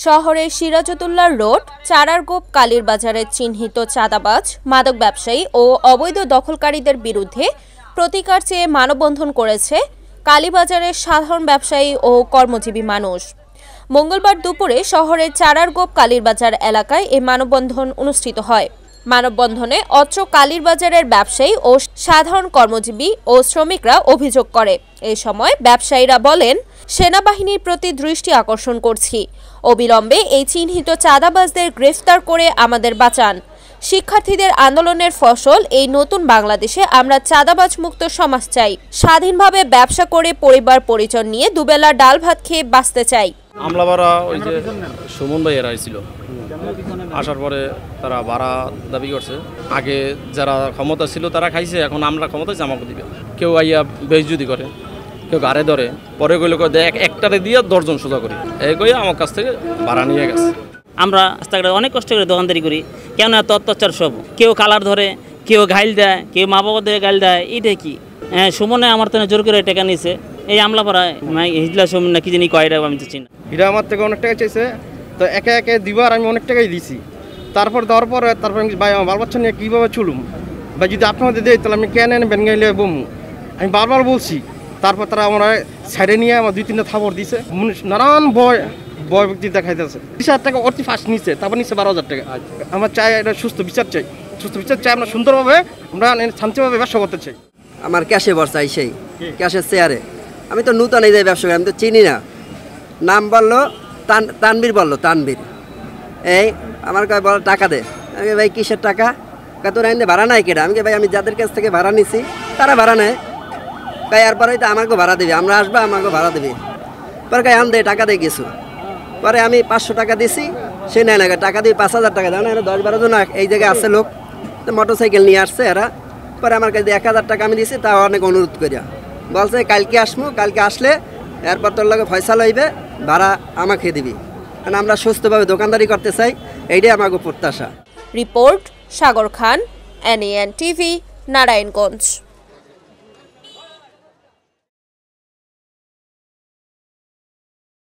শহরের সিরাজউদ্দৌলা রোড, চারারগোপ কালীর বাজারে চিহ্নিত চাঁদাবাজ, মাদক ব্যবসায়ী ও অবৈধ দখলকারীদের বিরুদ্ধে প্রতিকার চেয়ে মানববন্ধন করেছে কালীবাজারের সাধারণ ব্যবসায়ী ও কর্মজীবী মানুষ। মঙ্গলবার দুপুরে শহরের চারারগোপ কালীর বাজার এলাকায় এই মানববন্ধন অনুষ্ঠিত হয়। মানববন্ধনে অত্র কালীর বাজারের ব্যবসায়ী ও সাধারণ কর্মজীবী ও শ্রমিকরা অভিযোগ করে। এই সময় ব্যবসায়ীরা বলেন, সেনাবাহিনীর প্রতি দৃষ্টি আকর্ষণ করছি, অবিলম্বে এই চিহ্নিত চাঁদাবাজদের গ্রেফতার করে আমাদের বাঁচান। শিক্ষার্থীদের আন্দোলনের ফসল এই নতুন বাংলাদেশে আমরা চাঁদাবাজ মুক্ত সমাজ চাই। স্বাধীনভাবে ব্যবসা করে পরিবার পরিজন নিয়ে দুবেলা ডাল ভাত খেয়ে বাঁচতে চাই। আমলাবারা ওই যে সুমন ভাইয়েরা ছিল, আসার পরে তারা ভাড়া দাবি করছে। আগে যারা ক্ষমতা ছিল তারা খাইছে, এখন আমরা ক্ষমতা আমাকে দিবে। কেউ আইয়া বেইজ্জতি করে, কেউ গাড়ে ধরে, পরে কইলে দেখ একটারে দিয়ে 10 জন সোজা করি, এই কই আমার কাছ থেকে ভাড়া নিয়ে গেছে। আমরা রাস্তাঘাটে অনেক কষ্ট করে দোকানদারি করি, কেন এত অত্যাচার সব? কেউ কালার ধরে, কেউ ঘাইল দেয়, কেউ মা বাবাদের গাইল দেয়। এইটা কি? সুমনে আমার তো জোর করে টাকা নিয়েছে, এই আমলাপাড়া হিজলা সুমন না কি জানি কয়টা, আমি তো চিনি না। এরা আমার থেকে অনেক টাকা চাইছে, তো একে একে দিবার আমি অনেক টাকাই দিছি। তারপর দেওয়ার পরে ভাই আমার বাল বাচ্চা নিয়ে কীভাবে চলুম ভাই, যদি আপনাদের দেয় তাহলে আমি কেন এনে বেঙ্গাইলে বমু, আমি বারবার বলছি। তারপর তারা আমরা সাইডে নিয়ে আমার 2-3টা থাপড় দিছে, নানান ভয় ব্যক্তি দেখাইতেছে। 30,000 টাকা অতি ফার্স্ট নিচ্ছে, তারপর নিচ্ছে 12,000 টাকা। আমার চাই এটা সুস্থ বিচার চাই, সুস্থ বিচার চাই। আমরা সুন্দরভাবে আমরা শান্তিভাবে ব্যবসা করতে চাই। আমার ক্যাশে বর্ষাই সেই ক্যাশের চেয়ারে, আমি তো নূতন এই যাই ব্যবসা করি, আমি তো চিনি না। নাম বললো তানবীর, বললো তানবীর। এই আমার কাছে বলো টাকা দে। আমি ভাই কিসের টাকা? তোর আইনে ভাড়া নাই কেটা? আমি ভাই আমি যাদের কাছ থেকে ভাড়া নিছি তারা ভাড়া নেয়। তাই এরপরে তো আমাকে ভাড়া দেবে, আমরা আসবো আমাকে ভাড়া দেবে। পরে কাই আন দে টাকা দিয়ে কিছু, পরে আমি 500 টাকা দিছি, সে নেয় না, টাকা দিয়ে 5,000 টাকা দেয় না। 10-12 জন এই জায়গায় আসছে লোক, মোটর সাইকেল নিয়ে আসছে এরা। পরে আমার কাছে 1,000 টাকা আমি দিছি, তাও অনেক অনুরোধ করিয়া বলছে কালকে আসবো, কালকে আসলে এরপর তোর লগে ফয়সালা হইবে, ভাড়া আমাকে দিবি। কারণ আমরা সুস্থভাবে দোকানদারি করতে চাই, এইটাই আমাকে প্রত্যাশা। রিপোর্ট সাগর খান, NAN TV, নারায়ণগঞ্জ।